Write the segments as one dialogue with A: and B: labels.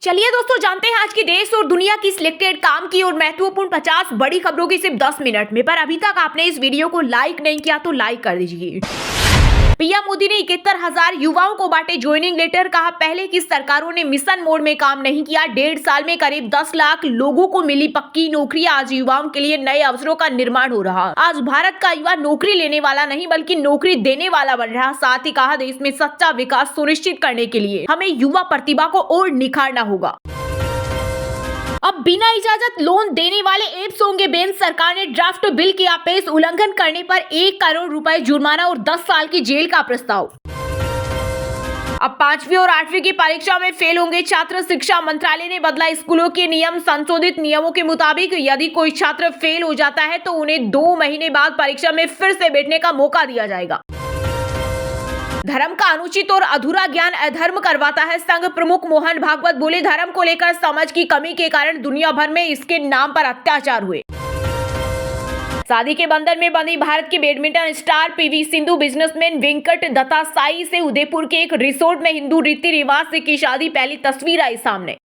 A: चलिए दोस्तों, जानते हैं आज की देश और दुनिया की सिलेक्टेड काम की और महत्वपूर्ण 50 बड़ी खबरों की सिर्फ 10 मिनट में। पर अभी तक आपने इस वीडियो को लाइक नहीं किया तो लाइक कर दीजिए। पीएम मोदी ने 71,000 युवाओं को बांटे ज्वाइनिंग लेटर। कहा, पहले की सरकारों ने मिशन मोड में काम नहीं किया। 1.5 साल में करीब 10 लाख लोगों को मिली पक्की नौकरी। आज युवाओं के लिए नए अवसरों का निर्माण हो रहा। आज भारत का युवा नौकरी लेने वाला नहीं बल्कि नौकरी देने वाला बन रहा। साथ ही कहा, देश में सच्चा विकास सुनिश्चित करने के लिए हमें युवा प्रतिभा को और निखारना होगा। अब बिना इजाजत लोन देने वाले एप्स होंगे बैन। सरकार ने ड्राफ्ट बिल किया पेश। उल्लंघन करने पर 1 करोड़ रुपए जुर्माना और 10 साल की जेल का प्रस्ताव। अब 5वीं और 8वीं की परीक्षा में फेल होंगे छात्र। शिक्षा मंत्रालय ने बदला स्कूलों के नियम। संशोधित नियमों के मुताबिक यदि कोई छात्र फेल हो जाता है तो उन्हें 2 महीने बाद परीक्षा में फिर से बैठने का मौका दिया जाएगा। धर्म का अनुचित और अधूरा ज्ञान अधर्म करवाता है। संघ प्रमुख मोहन भागवत बोले, धर्म को लेकर समझ की कमी के कारण दुनिया भर में इसके नाम पर अत्याचार हुए। शादी के बंधन में बंधी भारत की badminton star PV Sindhu businessman Venkat Datta Sai से उदयपुर के एक रिसोर्ट में हिंदू रीति रिवाज से की शादी। पहली तस्वीर आई सामने।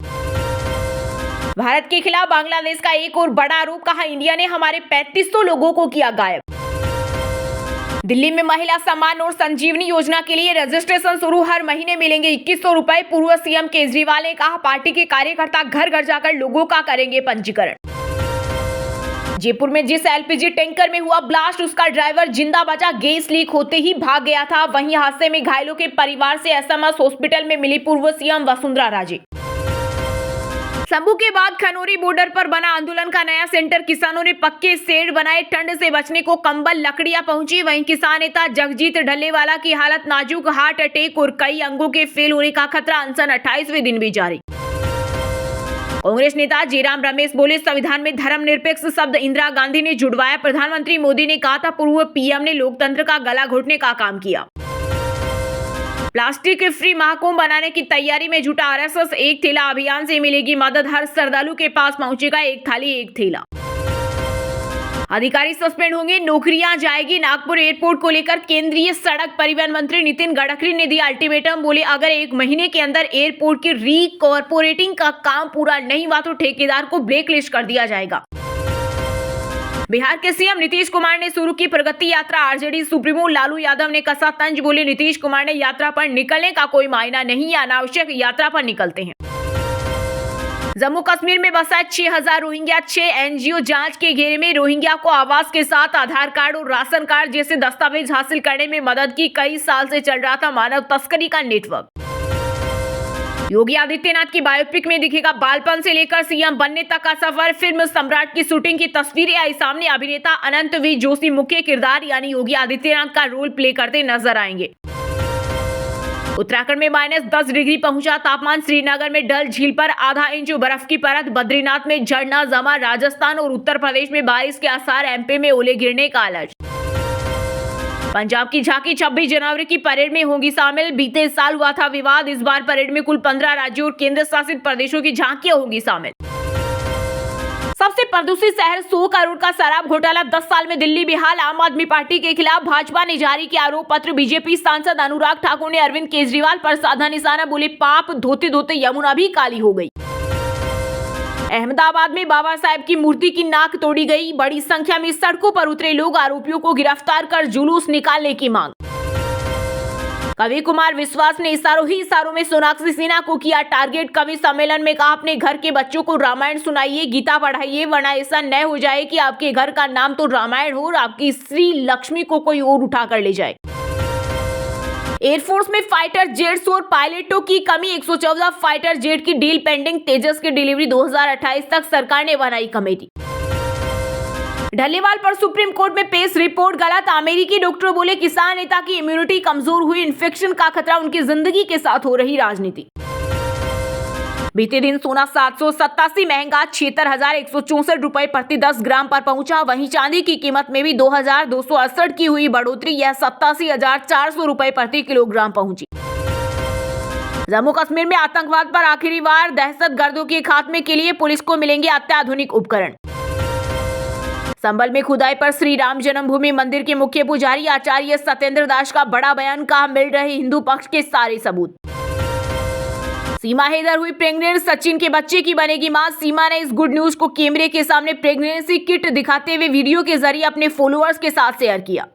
A: भारत के खिलाफ बांग्लादेश का एक और बड़ा आरोप। कहा, इंडिया ने हमारे 3500 लोगों को किया गायब। दिल्ली में महिला सम्मान और संजीवनी योजना के लिए रजिस्ट्रेशन शुरू। हर महीने मिलेंगे 2100 रुपए। पूर्व सीएम केजरीवाल ने कहा, पार्टी के कार्यकर्ता घर घर जाकर लोगों का करेंगे पंजीकरण। जयपुर में जिस एलपीजी टैंकर में हुआ ब्लास्ट, उसका ड्राइवर जिंदा बचा। गैस लीक होते ही भाग गया था। वहीं हादसे में घायलों के परिवार से एसएमएस। हॉस्पिटल में मिली पूर्व सीएम वसुंधरा राजे। शंभू के बाद खनौरी बॉर्डर पर बना आंदोलन का नया सेंटर। किसानों ने पक्के शेड बनाए। ठंड से बचने को कंबल लकड़ियां पहुंची। वहीं किसान नेता जगजीत डल्लेवाला की हालत नाजुक। हार्ट अटैक और कई अंगों के फेल होने का खतरा। अनशन 28वें दिन भी जारी। कांग्रेस नेता जयराम रमेश बोले, संविधान में धर्मनिरपेक्ष शब्द इंदिरा गांधी ने जुड़वाया। प्रधानमंत्री मोदी ने कहा था, पूर्व पीएम ने लोकतंत्र का गला घोटने का काम किया। प्लास्टिक फ्री महाकुंभ बनाने की तैयारी में जुटा आरएसएस। एक थैला अभियान से मिलेगी मदद। हर श्रद्धालु के पास पहुंचेगा एक थाली एक थैला। अधिकारी सस्पेंड होंगे, नौकरियां जाएगी। नागपुर एयरपोर्ट को लेकर केंद्रीय सड़क परिवहन मंत्री नितिन गडकरी ने दिया अल्टीमेटम। बोले, अगर 1 महीने के अंदर एयरपोर्ट की रीकॉर्पोरेटिंग का काम पूरा नहीं हुआ तो ठेकेदार को ब्लैकलिस्ट कर दिया जाएगा। बिहार के सीएम नीतीश कुमार ने शुरू की प्रगति यात्रा। आरजेडी सुप्रीमो लालू यादव ने कसा तंज। बोले, नीतीश कुमार ने यात्रा पर निकलने का कोई मायना नहीं, अनावश्यक यात्रा पर निकलते हैं। जम्मू कश्मीर में बसा 6000 रोहिंग्या। 6 एनजीओ जांच के घेरे में। रोहिंग्या को आवास के साथ आधार कार्ड और राशन कार्ड जैसे दस्तावेज हासिल करने में मदद की। कई साल से चल रहा था मानव तस्करी का नेटवर्क। योगी आदित्यनाथ की बायोपिक में दिखेगा बालपन से लेकर सीएम बनने तक का सफर। फिल्म सम्राट की शूटिंग की तस्वीरें आई सामने। अभिनेता अनंत वी जोशी मुख्य किरदार यानी योगी आदित्यनाथ का रोल प्ले करते नजर आएंगे। उत्तराखंड में -10 डिग्री पहुंचा तापमान। श्रीनगर में डल झील पर आधा इंच बर्फ की परत। बद्रीनाथ में झरना जमा। राजस्थान और उत्तर प्रदेश में बारिश के आसार। एमपी में ओले गिरने का अलर्ट। पंजाब की झांकी 26 जनवरी की परेड में होगी शामिल। बीते साल हुआ था विवाद। इस बार परेड में कुल 15 राज्यों और केंद्र शासित प्रदेशों की झांकियां होंगी शामिल। सबसे प्रदूषित शहर 100 करोड़ का शराब घोटाला। 10 साल में दिल्ली बेहाल। आम आदमी पार्टी के खिलाफ भाजपा ने जारी किया आरोप पत्र। बीजेपी सांसद अनुराग ठाकुर ने अरविंद केजरीवाल पर साधा निशाना। बोले, पाप धोते धोते यमुना भी काली हो गई। अहमदाबाद में बाबा साहेब की मूर्ति की नाक तोड़ी गई। बड़ी संख्या में सड़कों पर उतरे लोग। आरोपियों को गिरफ्तार कर जुलूस निकालने की मांग। कवि कुमार विश्वास ने इशारों में सोनाक्षी सिन्हा को किया टारगेट। कवि सम्मेलन में कहा, अपने घर के बच्चों को रामायण सुनाइए, गीता पढ़ाइए, वरना ऐसा न हो जाए कि आपके घर का नाम तो रामायण हो और आपकी श्री लक्ष्मी को कोई और उठा कर ले जाए। एयरफोर्स में फाइटर जेट्स और पायलटों की कमी। 114 फाइटर जेट की डील पेंडिंग। तेजस की डिलीवरी 2028 तक। सरकार ने बनाई कमेटी। ढल्लेवाल पर सुप्रीम कोर्ट में पेश रिपोर्ट गलत। अमेरिकी डॉक्टर बोले, किसान नेता की इम्यूनिटी कमजोर हुई। इन्फेक्शन का खतरा। उनकी जिंदगी के साथ हो रही राजनीति। बीते दिन सोना 787 महंगा 76,164 रुपए प्रति 10 ग्राम पर पहुंचा। वहीं चांदी की कीमत में भी 2,268 की हुई बढ़ोतरी। यह 87,400 रुपए प्रति किलोग्राम पहुंची। जम्मू कश्मीर में आतंकवाद पर आखिरी वार। दहशतगर्दों के खात्मे के लिए पुलिस को मिलेंगे अत्याधुनिक उपकरण। संभल में खुदाई पर श्री राम जन्मभूमि मंदिर के मुख्य पुजारी आचार्य सत्येंद्र दास का बड़ा बयान। कहा, मिल रहे हिंदू पक्ष के सारे सबूत। सीमा हैदर हुई प्रेग्नेंट, सचिन के बच्चे की बनेगी मां। सीमा ने इस गुड न्यूज को कैमरे के सामने प्रेगनेंसी किट दिखाते हुए वीडियो के जरिए अपने फॉलोअर्स के साथ शेयर किया।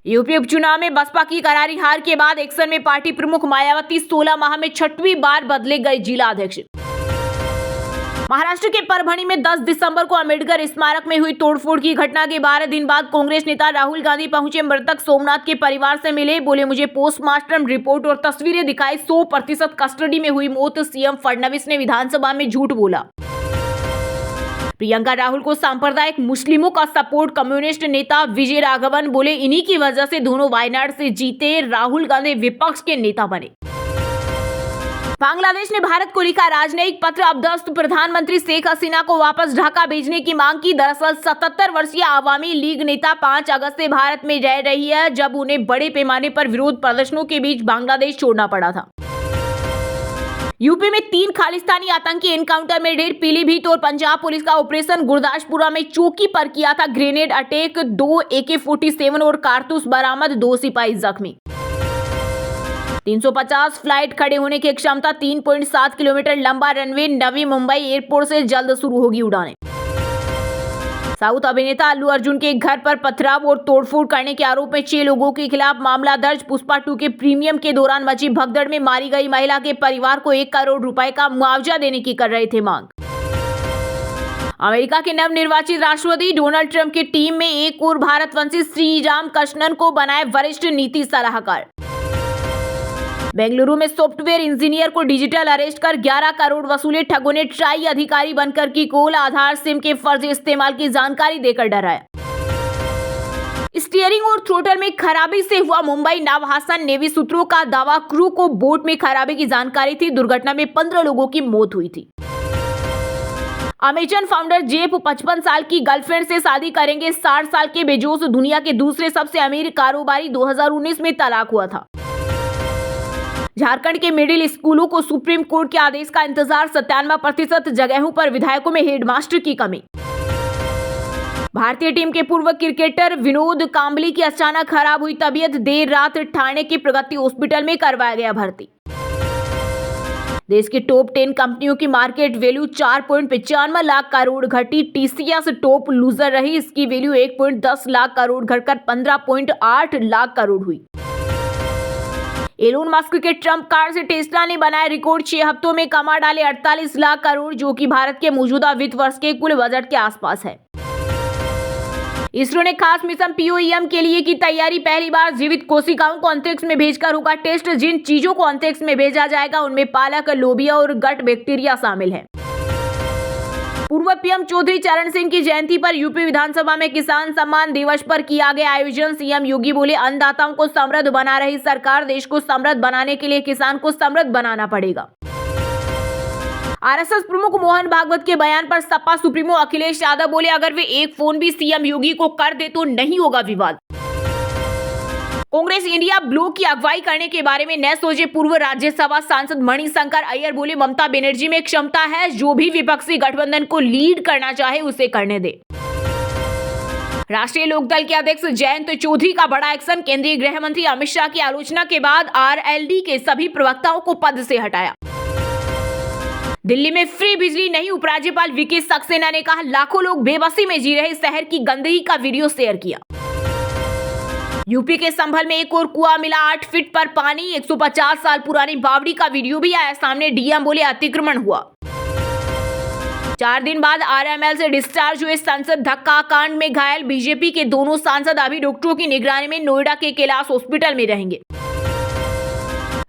A: यूपी उपचुनाव में बसपा की करारी हार के बाद एक्शन में पार्टी प्रमुख मायावती 16 माह में 6वीं बार बदले गए जिला अध्यक्ष। महाराष्ट्र के परभणी में 10 दिसंबर को अंबेडकर स्मारक में हुई तोड़फोड़ की घटना के 12 दिन बाद कांग्रेस नेता राहुल गांधी पहुंचे। मृतक सोमनाथ के परिवार से मिले, बोले मुझे पोस्टमार्टम रिपोर्ट और तस्वीरें दिखाई। 100% कस्टडी में हुई मौत। सीएम फडणवीस ने विधानसभा में झूठ बोला। प्रियंका राहुल को सांप्रदायिक मुस्लिमों का सपोर्ट। कम्युनिस्ट नेता विजय राघवन बोले इन्हीं की वजह से दोनों वायनाड से जीते। राहुल गांधी विपक्ष के नेता बने। बांग्लादेश ने भारत को लिखा राजनयिक पत्र। अब्दस्त प्रधानमंत्री शेख हसीना को वापस ढाका भेजने की मांग की। दरअसल 77 वर्षीय आवामी लीग नेता 5 अगस्त से भारत में रह रही है, जब उन्हें बड़े पैमाने पर विरोध प्रदर्शनों के बीच बांग्लादेश छोड़ना पड़ा था। यूपी में 3 खालिस्तानी आतंकी एनकाउंटर में ढेर। पीलीभीत और पंजाब पुलिस का ऑपरेशन। गुरदासपुरा में चौकी पर किया था ग्रेनेड अटैक। 2 AK-47 और कारतूस बरामद। 2 सिपाही जख्मी। 350 फ्लाइट खड़े होने की क्षमता। 3.7 किलोमीटर लंबा रनवे। नवी मुंबई एयरपोर्ट से जल्द शुरू होगी उड़ानें। साउथ अभिनेता अल्लू अर्जुन के घर पर पथराव और तोड़फोड़ करने के आरोप में 6 लोगों के खिलाफ मामला दर्ज। पुष्पा 2 के प्रीमियम के दौरान मची भगदड़ में मारी गई महिला के परिवार को 1 करोड़ रुपए का मुआवजा देने की कर रहे थे मांग। अमेरिका के नवनिर्वाचित राष्ट्रपति डोनाल्ड ट्रंप की टीम में एक और भारतवंशी श्रीराम कृष्णन को बनाए वरिष्ठ नीति सलाहकार। बेंगलुरु में सॉफ्टवेयर इंजीनियर को डिजिटल अरेस्ट कर 11 करोड़ वसूले ठगों ने ट्राई अधिकारी बनकर की कॉल। आधार सिम के फर्जी इस्तेमाल की जानकारी देकर डराया। स्टीयरिंग और थ्रोटल में खराबी से हुआ मुंबई नव हादसा। नेवी सूत्रों का दावा क्रू को बोट में खराबी की जानकारी थी। दुर्घटना में 15 लोगों की मौत हुई थी। अमेजन फाउंडर जेफ 55 साल की गर्लफ्रेंड से शादी करेंगे। 60 साल के बेजोस दुनिया के दूसरे सबसे अमीर कारोबारी। 2019 में तलाक हुआ था। झारखंड के मिडिल स्कूलों को सुप्रीम कोर्ट के आदेश का इंतजार। 97% जगहों पर विधायकों में हेडमास्टर की कमी। भारतीय टीम के पूर्व क्रिकेटर विनोद कांबली की अचानक खराब हुई तबीयत। देर रात ठाणे के प्रगति हॉस्पिटल में करवाया गया भर्ती। देश की टॉप 10 कंपनियों की मार्केट वैल्यू 4.95 लाख करोड़ घटी। टीसीएस टॉप लूजर रही। इसकी वैल्यू 1.10 लाख करोड़ घटकर 15.8 लाख करोड़ हुई। एलोन मस्क के ट्रम्प कार से टेस्ला ने बनाया रिकॉर्ड। 6 हफ्तों में कमा डाले 48 लाख करोड़, जो कि भारत के मौजूदा वित्त वर्ष के कुल बजट के आसपास है। इसरो ने खास मिशन POEM के लिए की तैयारी। पहली बार जीवित कोशिकाओं को अंतरिक्ष में भेजकर होगा टेस्ट। जिन चीजों को अंतरिक्ष में भेजा जाएगा उनमें पालक, लोबिया और गट बैक्टीरिया शामिल है। पूर्व पीएम चौधरी चरण सिंह की जयंती पर यूपी विधानसभा में किसान सम्मान दिवस पर किया गया आयोजन। सीएम योगी बोले अन्नदाताओं को समृद्ध बना रही सरकार। देश को समृद्ध बनाने के लिए किसान को समृद्ध बनाना पड़ेगा। आरएसएस प्रमुख मोहन भागवत के बयान पर सपा सुप्रीमो अखिलेश यादव बोले अगर वे एक फोन भी सीएम योगी को कर दे तो नहीं होगा विवाद। कांग्रेस इंडिया ब्लॉक की अगुवाई करने के बारे में न सोचे। पूर्व राज्यसभा सांसद मणिशंकर अय्यर बोले ममता बनर्जी में क्षमता है, जो भी विपक्षी गठबंधन को लीड करना चाहे उसे करने दे। राष्ट्रीय लोकदल के अध्यक्ष जयंत चौधरी का बड़ा एक्शन। केंद्रीय गृह मंत्री अमित शाह की आलोचना के बाद आरएलडी के सभी प्रवक्ताओं को पद से हटाया। दिल्ली में फ्री बिजली नहीं, उपराज्यपाल वीके सक्सेना ने कहा लाखों लोग बेबसी में जी रहे। शहर की गंदगी का वीडियो शेयर किया। यूपी के संभल में एक और कुआं मिला, 8 फीट पर पानी। 150 साल पुरानी बावड़ी का वीडियो भी आया सामने। डीएम बोले अतिक्रमण हुआ। 4 दिन बाद आरएमएल से डिस्चार्ज हुए संसद। धक्का कांड में घायल बीजेपी के दोनों सांसद अभी डॉक्टरों की निगरानी में नोएडा के कैलाश हॉस्पिटल में रहेंगे।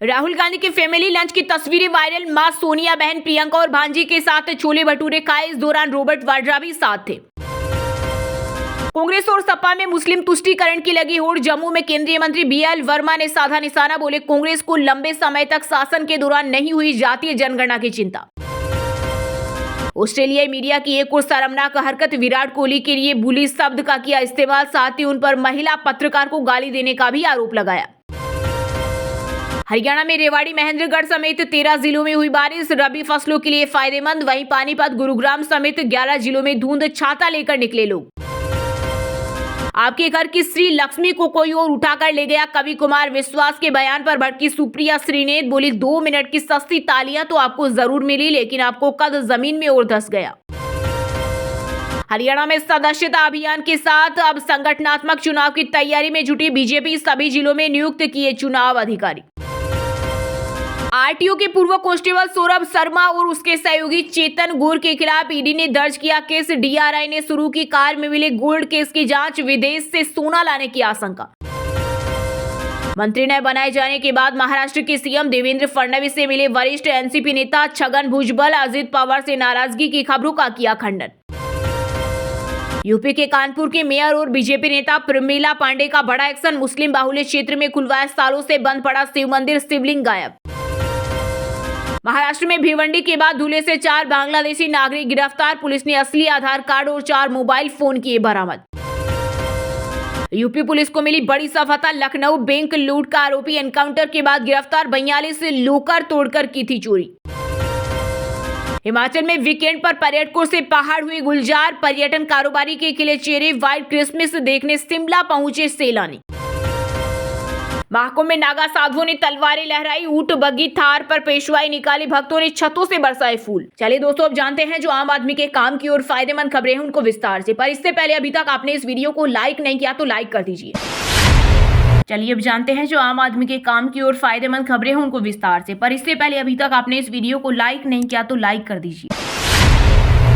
A: राहुल गांधी के फैमिली लंच की तस्वीरें वायरल। मां सोनिया, बहन प्रियंका और भांजी के साथ छोले भटूरे खाए। इस दौरान रॉबर्ट वाड्रा भी साथ थे। कांग्रेस और सपा में मुस्लिम तुष्टीकरण की लगी होड़। जम्मू में केंद्रीय मंत्री BL वर्मा ने साधा निशाना। बोले कांग्रेस को लंबे समय तक शासन के दौरान नहीं हुई जातीय जनगणना की चिंता। ऑस्ट्रेलियाई मीडिया की एक और शर्मनाक हरकत। विराट कोहली के लिए बुली शब्द का किया इस्तेमाल, साथ ही उन पर महिला पत्रकार को गाली देने का भी आरोप लगाया। हरियाणा में रेवाड़ी, महेंद्रगढ़ समेत 13 जिलों में हुई बारिश। रबी फसलों के लिए फायदेमंद। वहीं पानीपत, गुरुग्राम समेत 11 जिलों में धुंध, छाता लेकर निकले लोग। आपके घर की श्री लक्ष्मी को कोई और उठाकर ले गया। कवि कुमार विश्वास के बयान पर भड़की सुप्रिया श्रीनेत, बोली 2 मिनट की सस्ती तालियां तो आपको जरूर मिली, लेकिन आपको कद जमीन में और धंस गया। हरियाणा में सदस्यता अभियान के साथ अब संगठनात्मक चुनाव की तैयारी में जुटी बीजेपी, सभी जिलों में नियुक्त किए चुनाव अधिकारी। आरटीओ के पूर्व कांस्टेबल सौरभ शर्मा और उसके सहयोगी चेतन गौर के खिलाफ ईडी ने दर्ज किया केस। डीआरआई ने शुरू की कार में मिले गोल्ड केस की जांच, विदेश से सोना लाने की आशंका। मंत्री नए बनाए जाने के बाद महाराष्ट्र के सीएम देवेंद्र फडणवीस से मिले वरिष्ठ एनसीपी नेता छगन भुजबल, अजित पवार से नाराजगी की खबरों का किया खंडन। यूपी के कानपुर के मेयर और बीजेपी नेता प्रमिला पांडे का बड़ा एक्शन, मुस्लिम बाहुल्य क्षेत्र में खुलवाया सालों से बंद पड़ा शिव मंदिर, शिवलिंग गायब। महाराष्ट्र में भिवंडी के बाद धुले से 4 बांग्लादेशी नागरिक गिरफ्तार, पुलिस ने असली आधार कार्ड और 4 मोबाइल फोन किए बरामद। यूपी पुलिस को मिली बड़ी सफलता, लखनऊ बैंक लूट का आरोपी एनकाउंटर के बाद गिरफ्तार, 42 लोकर तोड़कर की थी चोरी। हिमाचल में वीकेंड पर पर्यटकों से पहाड़ हुई गुलजार, पर्यटन कारोबारी के खिले चेहरे, व्हाइट क्रिसमस देखने शिमला पहुंचे सैलानी। महाकुंभ में नागा साधुओं ने तलवारें लहराई, ऊंट बग्गी थार पर पेशवाई निकाली, भक्तों ने छतों से बरसाए फूल। चलिए दोस्तों, अब जानते हैं जो आम आदमी के काम की और फायदेमंद खबरें हैं उनको विस्तार से। पर इससे पहले अभी तक आपने इस वीडियो को लाइक नहीं किया तो लाइक कर दीजिए। चलिए अब जानते हैं जो आम आदमी के काम की और फायदेमंद खबरें हैं उनको विस्तार से। पर इससे पहले अभी तक आपने इस वीडियो को लाइक नहीं किया तो लाइक कर दीजिए।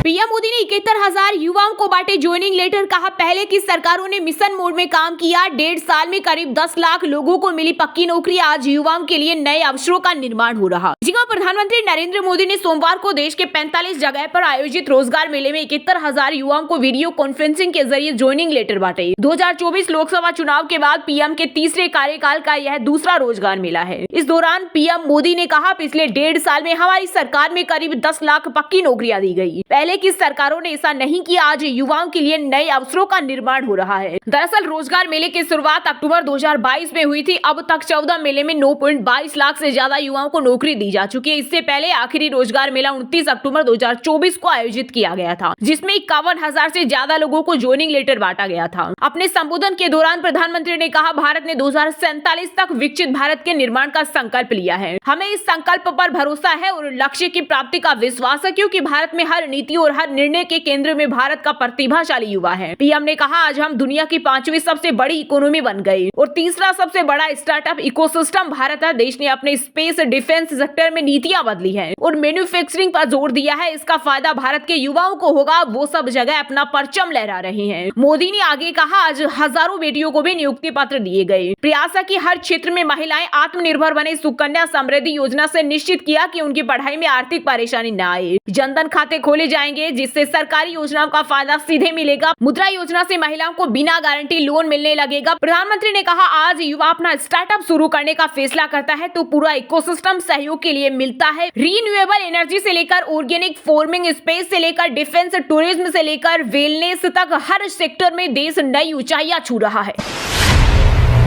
A: पीएम मोदी ने 71,000 युवाओं को बांटे ज्वाइनिंग लेटर, कहा पहले की सरकारों ने मिशन मोड में काम किया, 1.5 साल में करीब 10 लाख लोगों को मिली पक्की नौकरी, आज युवाओं के लिए नए अवसरों का निर्माण हो रहा। जी हां, प्रधानमंत्री नरेंद्र मोदी ने सोमवार को देश के 45 जगह पर आयोजित रोजगार मेले में 71,000 युवाओं को वीडियो कॉन्फ्रेंसिंग के जरिए ज्वाइनिंग लेटर बांटे। 2024 लोकसभा चुनाव के बाद पीएम के तीसरे कार्यकाल का यह दूसरा रोजगार मेला है। इस दौरान पीएम मोदी ने कहा, पिछले 1.5 साल में हमारी सरकार में करीब 10 लाख पक्की नौकरियां दी गई, पहले की सरकारों ने ऐसा नहीं किया, आज युवाओं के लिए नए अवसरों का निर्माण हो रहा है। दरअसल रोजगार मेले की शुरुआत अक्टूबर 2022 में हुई थी। अब तक 14 मेले में 9.22 लाख से ज्यादा युवाओं को नौकरी दी जा चुकी है। इससे पहले आखिरी रोजगार मेला 29 अक्टूबर 2024 को आयोजित किया गया था, जिसमें 51,000 से ज्यादा लोगों को ज्वाइनिंग लेटर बांटा गया था। अपने संबोधन के दौरान प्रधानमंत्री ने कहा, भारत ने 2047 तक विकसित भारत के निर्माण का संकल्प लिया है। हमें इस संकल्प पर भरोसा है और लक्ष्य की प्राप्ति का विश्वास है, क्योंकि भारत में हर नीति और हर निर्णय के केंद्र में भारत का प्रतिभाशाली युवा है। पीएम ने कहा, आज हम दुनिया की 5वीं सबसे बड़ी इकोनॉमी बन गए और तीसरा सबसे बड़ा स्टार्टअप इकोसिस्टम भारत है। देश ने अपने स्पेस डिफेंस सेक्टर में नीतियां बदली है और मैन्युफैक्चरिंग पर जोर दिया है। इसका फायदा भारत के युवाओं को होगा, वो सब जगह अपना परचम लहरा रहे हैं। मोदी ने आगे कहा, आज हजारों बेटियों को भी नियुक्ति पत्र दिए गए। प्रयास है कि हर क्षेत्र में महिलाएं आत्मनिर्भर बने। सुकन्या समृद्धि योजना से निश्चित किया कि उनकी पढ़ाई में आर्थिक परेशानी न आए। जनधन खाते खोले जाएंगे, जिससे सरकारी योजनाओं का फायदा सीधे मिलेगा। मुद्रा योजना से महिलाओं को बिना गारंटी लोन मिलने लगेगा। प्रधानमंत्री ने कहा, आज युवा अपना स्टार्टअप शुरू करने का फैसला करता है तो पूरा इकोसिस्टम सहयोग के लिए मिलता है। रीन्यूएबल एनर्जी से लेकर ऑर्गेनिक फार्मिंग, स्पेस से लेकर डिफेंस, टूरिज्म से लेकर वेलनेस तक हर सेक्टर में देश नई ऊंचाइयां छू रहा है।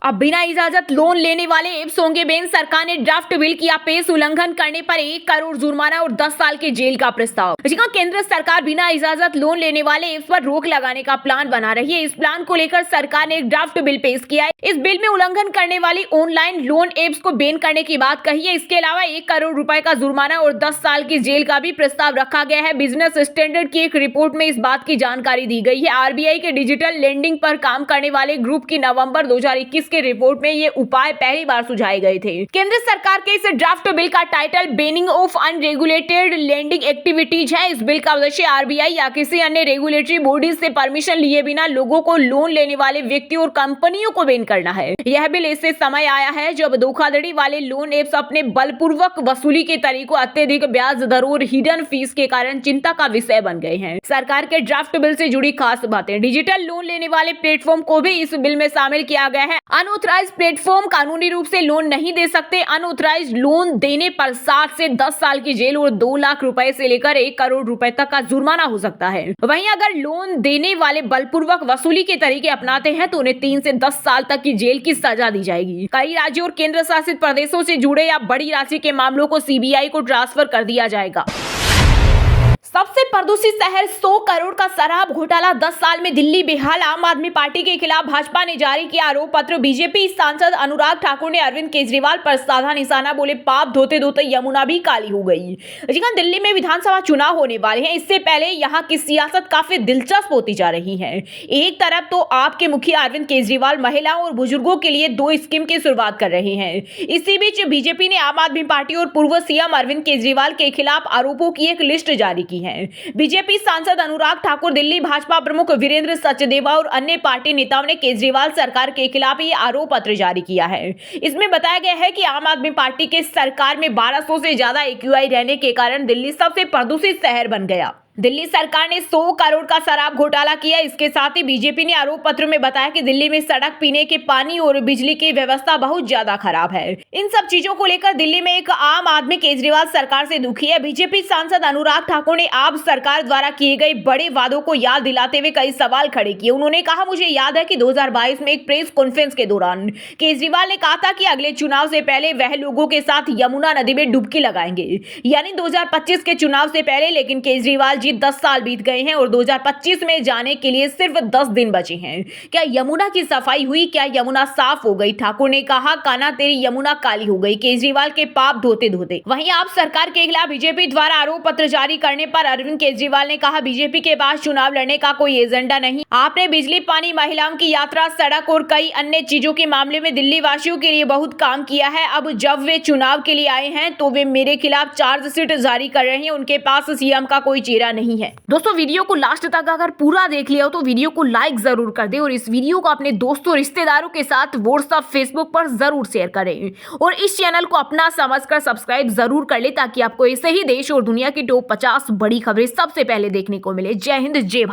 A: अब बिना इजाजत लोन लेने वाले एप्स होंगे बैन, सरकार ने ड्राफ्ट बिल किया पेश, उल्लंघन करने पर 1 करोड़ जुर्माना और 10 साल की जेल का प्रस्ताव। जी हां, केंद्र सरकार बिना इजाजत लोन लेने वाले एप्स पर रोक लगाने का प्लान बना रही है। इस प्लान को लेकर सरकार ने एक ड्राफ्ट बिल पेश किया है। इस बिल में उल्लंघन करने वाली ऑनलाइन लोन एप्स को बैन करने की बात कही है। इसके अलावा 1 करोड़ रुपए का जुर्माना और 10 साल की जेल का भी प्रस्ताव रखा गया है। बिजनेस स्टैंडर्ड की एक रिपोर्ट में इस बात की जानकारी दी गई है। आरबीआई के डिजिटल लेंडिंग पर काम करने वाले ग्रुप की नवंबर 2021 के रिपोर्ट में ये उपाय पहली बार सुझाए गए थे। केंद्र सरकार के इस ड्राफ्ट बिल का title banning of unregulated lending activities है। इस बिल का उद्देश्य आरबीआई या किसी अन्य रेगुलेटरी बॉडी से परमिशन लिए बिना लोगों को लोन लेने वाले व्यक्तियों और कंपनियों को बैन करना है। यह बिल ऐसे समय आया है जब धोखाधड़ी वाले लोन एप्स अपने बलपूर्वक वसूली के तरीकों, अत्यधिक ब्याज दरों और हिडन फीस के कारण चिंता का विषय बन गए हैं। सरकार के ड्राफ्ट बिल से जुड़ी खास बातें, डिजिटल लोन लेने वाले प्लेटफॉर्म को भी इस बिल में शामिल किया गया है। अनऑथराइज्ड प्लेटफॉर्म कानूनी रूप से लोन नहीं दे सकते। अनऑथराइज्ड लोन देने पर 7 से 10 साल की जेल और 2 लाख रुपए से लेकर 1 करोड़ रुपए तक का जुर्माना हो सकता है। वहीं अगर लोन देने वाले बलपूर्वक वसूली के तरीके अपनाते हैं तो उन्हें 3 से 10 साल तक की जेल की सजा दी जाएगी। कई राज्यों और केंद्र शासित प्रदेशों से जुड़े या बड़ी राशि के मामलों को सीबीआई को ट्रांसफर कर दिया जाएगा। सबसे प्रदूषित शहर 100 करोड़ का शराब घोटाला 10 साल में दिल्ली बेहाल। आम आदमी पार्टी के खिलाफ भाजपा ने जारी किया आरोप पत्र। बीजेपी सांसद अनुराग ठाकुर ने अरविंद केजरीवाल पर साधा निशाना, बोले पाप धोते धोते यमुना भी काली हो गई। जी हां, दिल्ली में विधानसभा चुनाव होने वाले हैं। इससे पहले यहां की सियासत काफी दिलचस्प होती जा रही है। एक तरफ तो आपके मुखिया अरविंद केजरीवाल महिलाओं और बुजुर्गों के लिए 2 स्कीम की शुरुआत कर रहे हैं। इसी बीच बीजेपी ने आम आदमी पार्टी और पूर्व सीएम अरविंद केजरीवाल के खिलाफ आरोपों की एक लिस्ट जारी की है। बीजेपी सांसद अनुराग ठाकुर, दिल्ली भाजपा प्रमुख वीरेंद्र सचदेवा और अन्य पार्टी नेताओं ने केजरीवाल सरकार के खिलाफ ये आरोप पत्र जारी किया है। इसमें बताया गया है कि आम आदमी पार्टी के सरकार में 1200 से ज्यादा एक्यूआई रहने के कारण दिल्ली सबसे प्रदूषित शहर बन गया। दिल्ली सरकार ने 100 करोड़ का शराब घोटाला किया। इसके साथ ही बीजेपी ने आरोप पत्र में बताया कि दिल्ली में सड़क, पीने के पानी और बिजली की व्यवस्था बहुत ज्यादा खराब है। इन सब चीजों को लेकर दिल्ली में एक आम आदमी केजरीवाल सरकार से दुखी है। बीजेपी सांसद अनुराग ठाकुर ने आप सरकार द्वारा किए गए बड़े वादों को याद दिलाते हुए कई सवाल खड़े किए। उन्होंने कहा, मुझे याद है कि 2022 में एक प्रेस कॉन्फ्रेंस के दौरान केजरीवाल ने कहा था कि अगले चुनाव से पहले वह लोगों के साथ यमुना नदी में डुबकी लगाएंगे, यानी 2025 के चुनाव से पहले। लेकिन केजरीवाल 10 साल बीत गए हैं और 2025 में जाने के लिए सिर्फ 10 दिन बचे हैं। क्या यमुना की सफाई हुई? क्या यमुना साफ हो गई? ठाकुर ने कहा, कान्हा तेरी यमुना काली हो गई। केजरीवाल के पाप धोते धोते। वहीं आप सरकार के खिलाफ बीजेपी द्वारा आरोप पत्र जारी करने पर अरविंद केजरीवाल ने कहा, बीजेपी के पास चुनाव लड़ने का कोई एजेंडा नहीं। आपने बिजली, पानी, महिलाओं की यात्रा, सड़क और कई अन्य चीजों के मामले में दिल्ली वासियों के लिए बहुत काम किया है। अब जब वे चुनाव के लिए आए हैं तो वे मेरे खिलाफ चार्जशीट जारी कर रहे हैं। उनके पास सीएम का कोई चेहरा नहीं है। दोस्तों, वीडियो को लास्ट तक अगर पूरा देख लिया हो तो वीडियो को लाइक जरूर कर दें और इस वीडियो को अपने दोस्तों, रिश्तेदारों के साथ व्हाट्सएप, फेसबुक पर जरूर शेयर करें और इस चैनल को अपना समझकर सब्सक्राइब जरूर कर ले, ताकि आपको ऐसे ही देश और दुनिया की टॉप 50 बड़ी खबरें सबसे पहले देखने को मिले। जय हिंद, जय भारत।